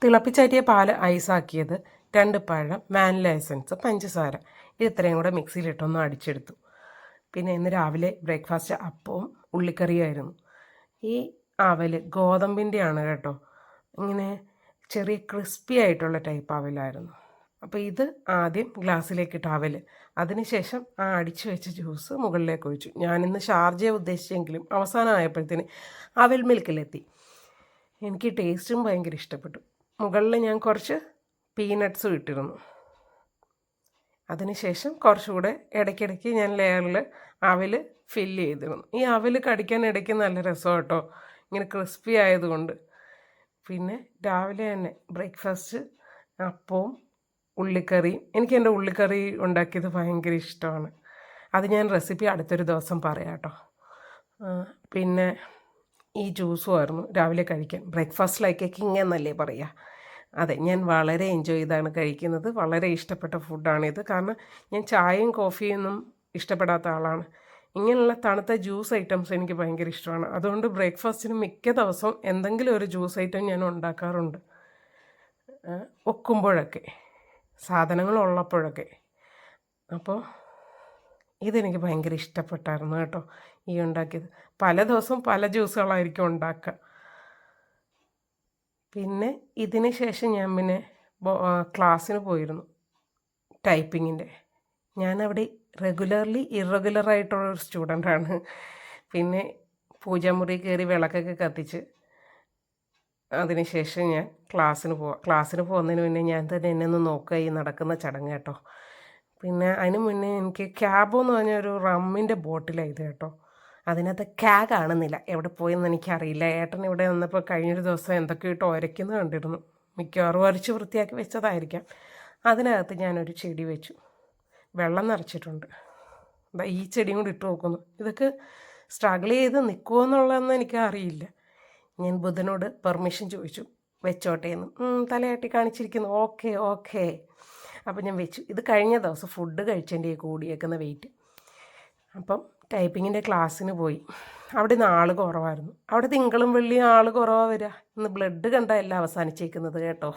തിളപ്പിച്ചാറ്റിയ പാൽ ഐസാക്കിയത്, 2 പഴം, vanilla essence, പഞ്ചസാര, ഇത് ഇത്രയും കൂടെ മിക്സിയിലിട്ടൊന്ന് അടിച്ചെടുത്തു. പിന്നെ ഇന്ന് രാവിലെ ബ്രേക്ക്ഫാസ്റ്റ് അപ്പവും ഉള്ളിക്കറിയായിരുന്നു. ഈ അവൽ ഗോതമ്പിൻ്റെയാണ് കേട്ടോ. ഇങ്ങനെ ചെറിയ ക്രിസ്പി ആയിട്ടുള്ള ടൈപ്പ് അവലായിരുന്നു. അപ്പോൾ ഇത് ആദ്യം ഗ്ലാസ്സിലേക്കിട്ട അവൽ, അതിനുശേഷം ആ അടിച്ചു വെച്ച ജ്യൂസ് മുകളിലേക്ക് ഒഴിച്ചു. ഞാനിന്ന് ഷാർജയെ ഉദ്ദേശിച്ചെങ്കിലും അവസാനമായപ്പോഴത്തേന് അവൽ മിൽക്കിലെത്തി. എനിക്ക് ടേസ്റ്റും ഭയങ്കര ഇഷ്ടപ്പെട്ടു. മുകളിൽ ഞാൻ കുറച്ച് പീനട്ട്സും ഇട്ടിരുന്നു. അതിനുശേഷം കുറച്ചുകൂടെ ഇടയ്ക്കിടയ്ക്ക് ഞാൻ ലെയറിൽ അവൽ ഫില്ല് ചെയ്തിരുന്നു. ഈ അവൽ കടിക്കാൻ ഇടയ്ക്ക് നല്ല രസമാണ് കേട്ടോ, ഇങ്ങനെ ക്രിസ്പി ആയതുകൊണ്ട്. പിന്നെ രാവിലെ തന്നെ ബ്രേക്ക്ഫാസ്റ്റ് അപ്പവും ഉള്ളിക്കറിയും. എനിക്ക് എൻ്റെ ഉള്ളിക്കറി ഉണ്ടാക്കിയത് ഭയങ്കര ഇഷ്ടമാണ്. അത് ഞാൻ റെസിപ്പി അടുത്തൊരു ദിവസം പറയാം കേട്ടോ. പിന്നെ ഈ ജ്യൂസും ആയിരുന്നു രാവിലെ കഴിക്കാൻ. ബ്രേക്ക്ഫാസ്റ്റ് ലൈക്ക് എ കിങ് എന്നല്ലേ പറയുക. അതെ, ഞാൻ വളരെ എൻജോയ് ചെയ്താണ് കഴിക്കുന്നത്. വളരെ ഇഷ്ടപ്പെട്ട ഫുഡാണിത്. കാരണം ഞാൻ ചായയും കോഫിയൊന്നും ഇഷ്ടപ്പെടാത്ത ആളാണ്. ഇങ്ങനെയുള്ള തണുത്ത ജ്യൂസ് ഐറ്റംസ് എനിക്ക് ഭയങ്കര ഇഷ്ടമാണ്. അതുകൊണ്ട് ബ്രേക്ക്ഫാസ്റ്റിന് മിക്ക ദിവസവും എന്തെങ്കിലും ഒരു ജ്യൂസ് ഐറ്റം ഞാൻ ഉണ്ടാക്കാറുണ്ട്, ഒക്കുമ്പോഴൊക്കെ, സാധനങ്ങളുള്ളപ്പോഴൊക്കെ. അപ്പോൾ ഇതെനിക്ക് ഭയങ്കര ഇഷ്ടപ്പെട്ടായിരുന്നു കേട്ടോ, ഈ ഉണ്ടാക്കിയത്. പല ദിവസവും പല ജ്യൂസുകളായിരിക്കും ഉണ്ടാക്കുക. പിന്നെ ഇതിന് ശേഷം ഞാൻ പിന്നെ ക്ലാസ്സിന് പോയിരുന്നു, ടൈപ്പിങ്ങിൻ്റെ. ഞാനവിടെ റെഗുലർലി ഇറഗുലറായിട്ടുള്ളൊരു സ്റ്റുഡൻ്റാണ്. പിന്നെ പൂജാമുറി കയറി വിളക്കൊക്കെ കത്തിച്ച് അതിനുശേഷം ഞാൻ ക്ലാസ്സിന് പോകുന്നതിന് മുന്നേ ഞാൻ തന്നെ എന്നെ ഒന്ന് നോക്കുക, ഈ നടക്കുന്ന ചടങ്ങ് കേട്ടോ. പിന്നെ അതിന് മുന്നേ എനിക്ക് ക്യാബോ എന്ന് പറഞ്ഞ ഒരു റമ്മിൻ്റെ ബോട്ടിലായത് കേട്ടോ. അതിനകത്ത് കാണുന്നില്ല, എവിടെ പോയെന്ന് എനിക്കറിയില്ല. ഏട്ടൻ ഇവിടെ വന്നപ്പോൾ കഴിഞ്ഞൊരു ദിവസം എന്തൊക്കെ ഇട്ട് ഉരയ്ക്കുന്നത് കണ്ടിരുന്നു. മിക്കവാറും ഉരച്ച് വൃത്തിയാക്കി വെച്ചതായിരിക്കാം. അതിനകത്ത് ഞാനൊരു ചെടി വെച്ചു, വെള്ളം നിറച്ചിട്ടുണ്ട്. ഈ ചെടിയും കൂടി ഇട്ട് നോക്കുന്നു. ഇതൊക്കെ സ്ട്രഗിൾ ചെയ്ത് നിൽക്കുമോ എന്നുള്ളതെന്ന് എനിക്ക് അറിയില്ല. ഞാൻ ബുധനോട് പെർമിഷൻ ചോദിച്ചു, വെച്ചോട്ടെ എന്ന്. തലയാട്ടി കാണിച്ചിരിക്കുന്നു, ഓക്കെ ഓക്കെ. അപ്പം ഞാൻ വെച്ചു. ഇത് കഴിഞ്ഞ ദിവസം ഫുഡ് കഴിച്ചതിൻ്റെ കൂടിയേക്കുന്ന വെയിറ്റ്. അപ്പം ടൈപ്പിങ്ങിൻ്റെ ക്ലാസ്സിന് പോയി. അവിടെ നിന്ന് ആൾ കുറവായിരുന്നു. അവിടെ തിങ്കളും വെള്ളിയും ആൾ കുറവാണ് വരിക. ഇന്ന് ബ്ലഡ് കണ്ടാൽ എല്ലാം അവസാനിച്ചേക്കുന്നത് കേട്ടോ.